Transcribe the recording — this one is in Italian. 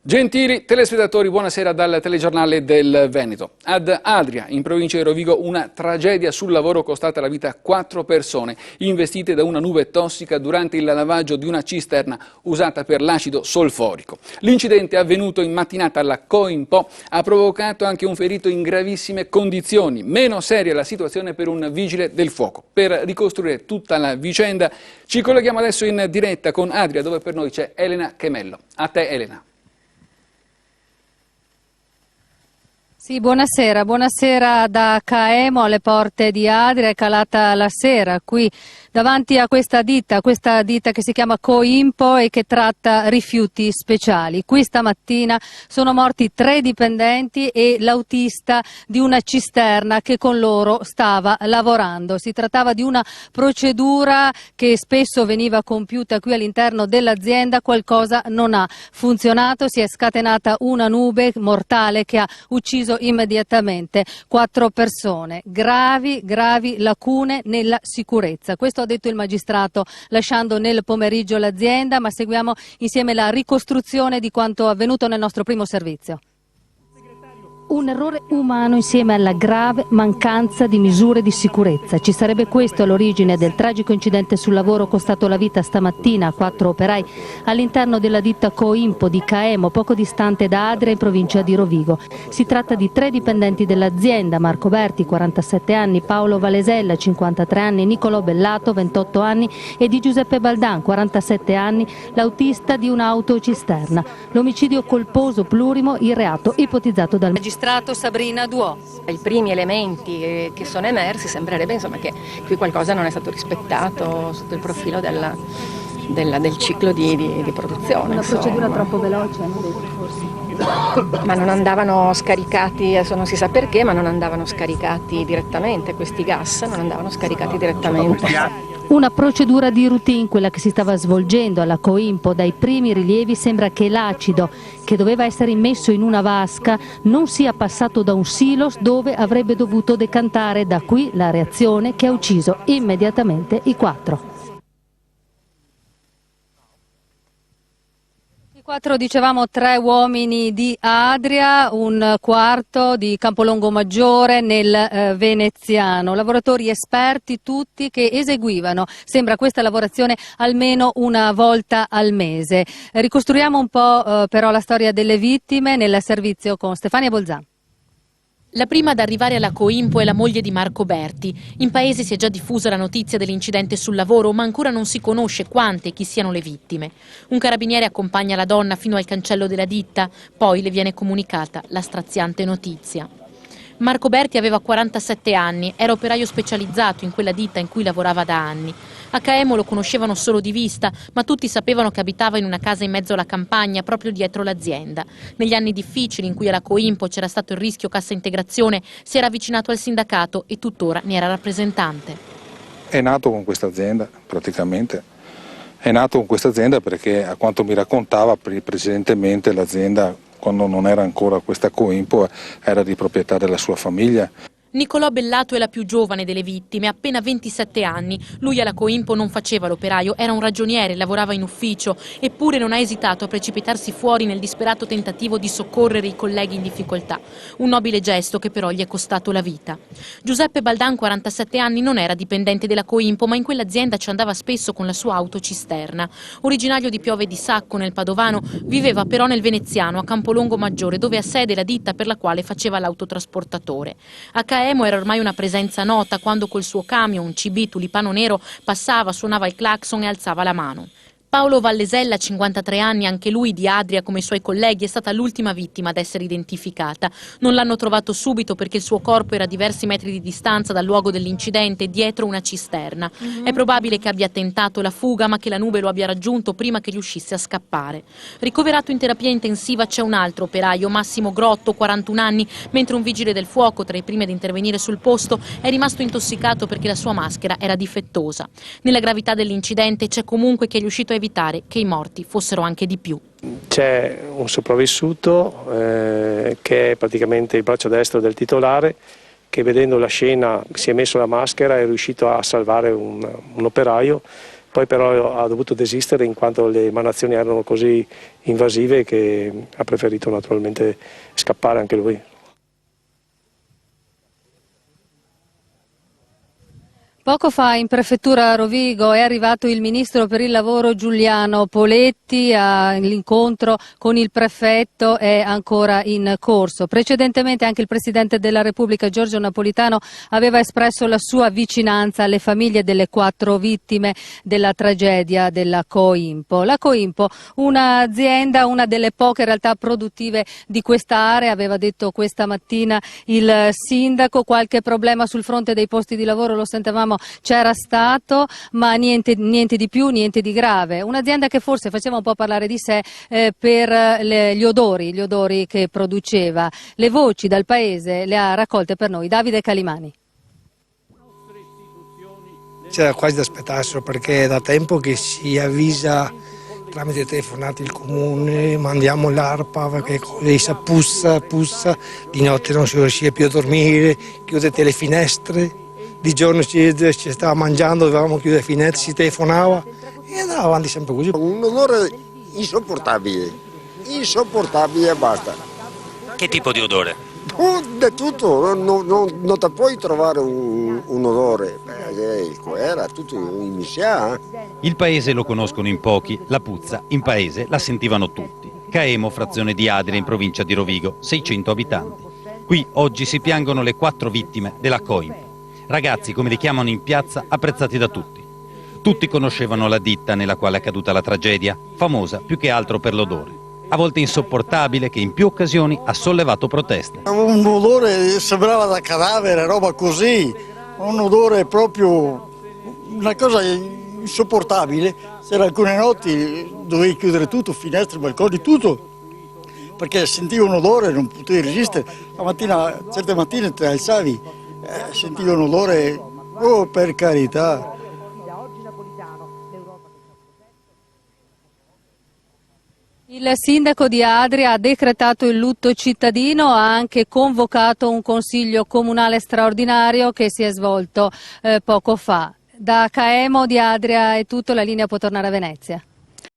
Gentili telespettatori, buonasera dal telegiornale del Veneto. Ad Adria, in provincia di Rovigo, una tragedia sul lavoro costata la vita a 4 persone, investite da una nube tossica durante il lavaggio di una cisterna usata per l'acido solforico. L'incidente avvenuto in mattinata alla Coimpo ha provocato anche un ferito in gravissime condizioni. Meno seria la situazione per un vigile del fuoco. Per ricostruire tutta la vicenda ci colleghiamo adesso in diretta con Adria, dove per noi c'è Elena Chemello. A te, Elena. Sì, buonasera da Caemo alle porte di Adria. È calata la sera qui davanti a questa ditta che si chiama Coimpo e che tratta rifiuti speciali. Qui stamattina sono morti 3 dipendenti e l'autista di una cisterna che con loro stava lavorando. Si trattava di una procedura che spesso veniva compiuta qui all'interno dell'azienda. Qualcosa non ha funzionato, si è scatenata una nube mortale che ha ucciso immediatamente 4 persone. Gravi lacune nella sicurezza. Questo ha detto il magistrato lasciando nel pomeriggio l'azienda, ma seguiamo insieme la ricostruzione di quanto avvenuto nel nostro primo servizio. Un errore umano insieme alla grave mancanza di misure di sicurezza. Ci sarebbe questo all'origine del tragico incidente sul lavoro costato la vita stamattina a 4 operai all'interno della ditta Coimpo di Caemo, poco distante da Adria in provincia di Rovigo. Si tratta di 3 dipendenti dell'azienda: Marco Berti, 47 anni, Paolo Valesella, 53 anni, Nicolò Bellato, 28 anni e di Giuseppe Baldan, 47 anni, l'autista di un'autocisterna. L'omicidio colposo plurimo, il reato ipotizzato dal magistrato Sabrina Duò. I primi elementi che sono emersi sembrerebbe che qui qualcosa non è stato rispettato sotto il profilo del ciclo di produzione. Una procedura troppo veloce, hanno detto forse. Ma non andavano scaricati, adesso non si sa perché, ma non andavano scaricati direttamente questi gas, non andavano scaricati direttamente. Una procedura di routine, quella che si stava svolgendo alla Coimpo. Dai primi rilievi sembra che l'acido, che doveva essere immesso in una vasca, non sia passato da un silos dove avrebbe dovuto decantare. Da qui la reazione che ha ucciso immediatamente i 4. 4, dicevamo, 3 uomini di Adria, un quarto di Campolongo Maggiore nel veneziano. Lavoratori esperti tutti che eseguivano, sembra, questa lavorazione almeno una volta al mese. Ricostruiamo un po' però la storia delle vittime nel servizio con Stefania Bolzan. La prima ad arrivare alla Coimpo è la moglie di Marco Berti. In paese si è già diffusa la notizia dell'incidente sul lavoro, ma ancora non si conosce quante e chi siano le vittime. Un carabiniere accompagna la donna fino al cancello della ditta, poi le viene comunicata la straziante notizia. Marco Berti aveva 47 anni, era operaio specializzato in quella ditta in cui lavorava da anni. A Caemo lo conoscevano solo di vista, ma tutti sapevano che abitava in una casa in mezzo alla campagna, proprio dietro l'azienda. Negli anni difficili in cui alla Coimpo c'era stato il rischio cassa integrazione, si era avvicinato al sindacato e tuttora ne era rappresentante. È nato con questa azienda, praticamente. È nato con questa azienda perché, a quanto mi raccontava precedentemente, l'azienda, quando non era ancora questa Coimpo, era di proprietà della sua famiglia. Nicolò Bellato è la più giovane delle vittime, appena 27 anni. Lui alla Coimpo non faceva l'operaio, era un ragioniere, lavorava in ufficio, eppure non ha esitato a precipitarsi fuori nel disperato tentativo di soccorrere i colleghi in difficoltà. Un nobile gesto che però gli è costato la vita. Giuseppe Baldan, 47 anni, non era dipendente della Coimpo, ma in quell'azienda ci andava spesso con la sua autocisterna. Originario di Piove di Sacco, nel Padovano, viveva però nel veneziano, a Campolongo Maggiore, dove ha sede la ditta per la quale faceva l'autotrasportatore. A Caemo era ormai una presenza nota quando col suo camion, un CB tulipano nero, passava, suonava il clacson e alzava la mano. Paolo Vallesella, 53 anni, anche lui di Adria come i suoi colleghi, è stata l'ultima vittima ad essere identificata. Non l'hanno trovato subito perché il suo corpo era a diversi metri di distanza dal luogo dell'incidente, dietro una cisterna. È probabile che abbia tentato la fuga, ma che la nube lo abbia raggiunto prima che riuscisse a scappare. Ricoverato in terapia intensiva c'è un altro operaio, Massimo Grotto, 41 anni, mentre un vigile del fuoco, tra i primi ad intervenire sul posto, è rimasto intossicato perché la sua maschera era difettosa. Nella gravità dell'incidente c'è comunque chi è riuscito a evitare che i morti fossero anche di più. C'è un sopravvissuto che è praticamente il braccio destro del titolare, che vedendo la scena si è messo la maschera e è riuscito a salvare un operaio poi però ha dovuto desistere in quanto le emanazioni erano così invasive che ha preferito naturalmente scappare anche lui. Poco fa in prefettura a Rovigo è arrivato il ministro per il lavoro Giuliano Poletti. L'incontro con il prefetto è ancora in corso. Precedentemente anche il presidente della Repubblica Giorgio Napolitano aveva espresso la sua vicinanza alle famiglie delle 4 vittime della tragedia della Coimpo. La Coimpo, un'azienda, una delle poche realtà produttive di questa area, aveva detto questa mattina il sindaco. Qualche problema sul fronte dei posti di lavoro lo sentavamo c'era stato, ma niente di più, niente di grave. Un'azienda che forse faceva un po' parlare di sé per gli odori che produceva. Le voci dal paese le ha raccolte per noi Davide Calimani. C'era quasi da aspettarselo, perché è da tempo che si avvisa tramite telefonate il comune, mandiamo l'ARPA perché puzza, di notte non si riusciva più a dormire, chiudete le finestre. Di giorno ci stava mangiando, dovevamo chiudere le finestre, si telefonava e andava avanti sempre così. Un odore insopportabile e basta. Che tipo di odore? Da tutto, non ti puoi trovare un odore, era tutto immisciato. Il paese lo conoscono in pochi, la puzza in paese la sentivano tutti. Caemo, frazione di Adria in provincia di Rovigo, 600 abitanti. Qui oggi si piangono le 4 vittime della Coimpo. Ragazzi, come li chiamano in piazza, apprezzati da tutti. Tutti conoscevano la ditta nella quale è accaduta la tragedia, famosa più che altro per l'odore, a volte insopportabile, che in più occasioni ha sollevato proteste. Un odore sembrava da cadavere, roba così, un odore proprio, una cosa insopportabile. C'era alcune notti dovevi chiudere tutto, finestre, balconi, tutto, perché sentivo un odore, non potevi resistere. La mattina, certe mattine ti alzavi, sentivo un odore, oh per carità. Il sindaco di Adria ha decretato il lutto cittadino, ha anche convocato un consiglio comunale straordinario che si è svolto poco fa. Da Caemo di Adria è tutto, la linea può tornare a Venezia.